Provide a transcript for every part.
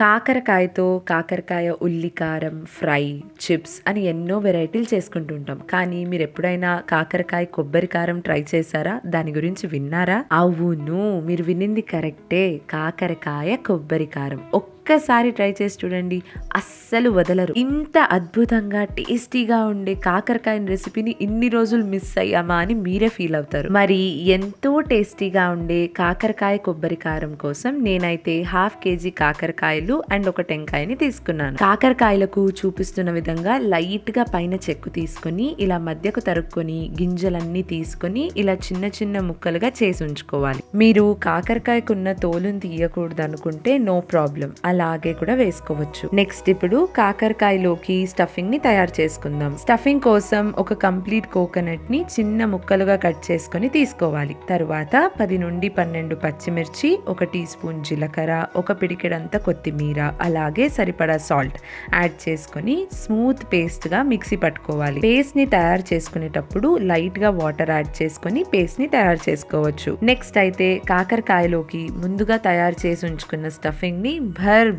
కాకరకాయతో కాకరకాయ ఉల్లికారం, fry, chips అని ఎన్నో వెరైటీలు చేసుకుంటూ ఉంటాం. కానీ మీరెప్పుడైనా కాకరకాయ కొబ్బరి కారం ట్రై చేశారా? దాని గురించి విన్నారా? అవును, మీరు వినింది కరెక్టే. కాకరకాయ కొబ్బరి కారం ఒక్కసారి ట్రై చేసి చూడండి, అస్సలు వదలరు. ఇంత అద్భుతంగా టేస్టీగా ఉండే కాకరకాయ రెసిపీని ఇన్ని రోజులు మిస్ అయ్యామా అని మీరే ఫీల్ అవుతారు. మరి ఎంతో టేస్టీగా ఉండే కాకరకాయ కొబ్బరి కారం కోసం నేనైతే 1/2 kg కాకరకాయలు అండ్ ఒక టెంకాయని తీసుకున్నాను. కాకరకాయలకు చూపిస్తున్న విధంగా లైట్ గా పైన చెక్కు తీసుకొని ఇలా మధ్యకు తరుక్కొని గింజలన్నీ తీసుకొని ఇలా చిన్న చిన్న ముక్కలుగా చేసి ఉంచుకోవాలి. మీరు కాకరకాయకున్న తోలుని తీయకూడదు అనుకుంటే నో ప్రాబ్లం, అలాగే కూడా వేసుకోవచ్చు. నెక్స్ట్ ఇప్పుడు కాకరకాయలోకి స్టఫింగ్ ని తయారు చేసుకుందాం. స్టఫింగ్ కోసం ఒక కంప్లీట్ కోకోనట్ ని చిన్న ముక్కలుగా కట్ చేసుకొని తీసుకోవాలి. తరువాత 10 నుండి 12 పచ్చిమిర్చి, 1 టీ స్పూన్ జీలకర్ర, ఒక పిడికెడంత కొత్తిమీర, అలాగే సరిపడా సాల్ట్ యాడ్ చేసుకొని స్మూత్ పేస్ట్ గా మిక్సీ పట్టుకోవాలి. పేస్ట్ ని తయారు చేసుకునేటప్పుడు లైట్ గా వాటర్ యాడ్ చేసుకొని పేస్ట్ ని తయారు చేసుకోవచ్చు. నెక్స్ట్ అయితే కాకరకాయలోకి ముందుగా తయారు చేసి ఉంచుకున్న స్టఫింగ్ ని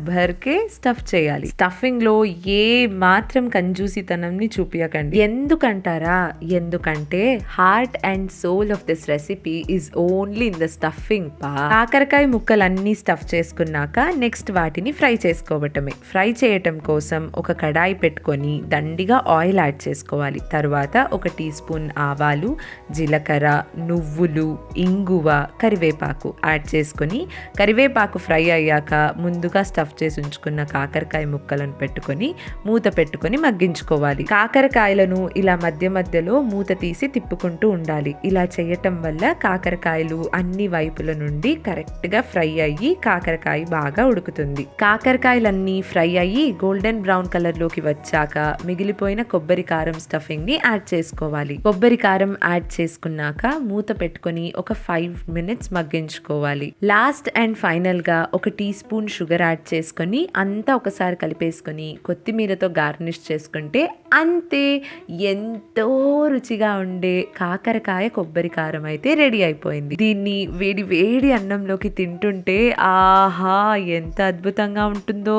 భర్కే స్టఫ్ చేయాలి. స్టఫింగ్ లో ఏ మాత్రం కంజూసితనం ని చూపించకండి. ఎందుకంటారా? ఎందుకంటే heart and soul of this recipe is only in the stuffing part. కాకరకాయ ముక్కలన్నీ స్టఫ్ చేసుకున్నాక నెక్స్ట్ వాటిని ఫ్రై చేసుకోవటమే. ఫ్రై చేయటం కోసం ఒక కడాయి పెట్టుకొని దండిగా ఆయిల్ యాడ్ చేసుకోవాలి. తర్వాత 1 టీ స్పూన్ ఆవాలు, జీలకర్ర, నువ్వులు, ఇంగువ, కరివేపాకు యాడ్ చేసుకొని కరివేపాకు ఫ్రై అయ్యాక ముందుగా స్టఫ్ చేసి ఉంచుకున్న కాకరకాయ ముక్కలను పెట్టుకొని మూత పెట్టుకొని మగ్గించుకోవాలి. కాకరకాయలను ఇలా మధ్య మధ్యలో మూత తీసి తిప్పుకుంటూ ఉండాలి. ఇలా చేయటం వల్ల కాకరకాయలు అన్ని వైపుల నుండి కరెక్ట్ గా ఫ్రై అయ్యి కాకరకాయ బాగా ఉడుకుతుంది. కాకరకాయలన్నీ ఫ్రై అయ్యి గోల్డెన్ బ్రౌన్ కలర్ లోకి వచ్చాక మిగిలిపోయిన కొబ్బరి కారం స్టఫింగ్ ని యాడ్ చేసుకోవాలి. కొబ్బరి కారం యాడ్ చేసుకున్నాక మూత పెట్టుకొని ఒక 5 minutes మగ్గించుకోవాలి. లాస్ట్ అండ్ ఫైనల్ గా 1 టీ స్పూన్ షుగర్ యాడ్ చేసుకొని అంతా ఒకసారి కలిపేసుకొని కొత్తిమీరతో గార్నిష్ చేసుకుంటే అంతే, ఎంతో రుచిగా ఉండే కాకరకాయ కొబ్బరి కారం అయితే రెడీ అయిపోయింది. దీన్ని వేడి వేడి అన్నంలోకి తింటుంటే ఆహా ఎంత అద్భుతంగా ఉంటుందో.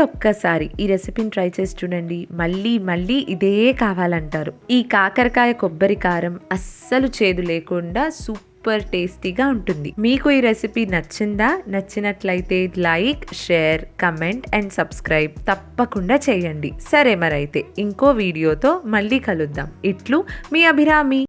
ఒక్కసారి ఈ రెసిపీని ట్రై చేసి చూడండి, మళ్ళీ మళ్ళీ ఇదే కావాలంటారు. ఈ కాకరకాయ కొబ్బరి కారం అస్సలు చేదు లేకుండా సూపర్ టేస్టీగా ఉంటుంది. మీకు ఈ రెసిపీ నచ్చిందా? నచ్చినట్లయితే like, share, comment and subscribe తప్పకుండా చేయండి. సరే మరైతే ఇంకో వీడియోతో మళ్ళీ కలుద్దాం. ఇట్లు మీ అభిరామి.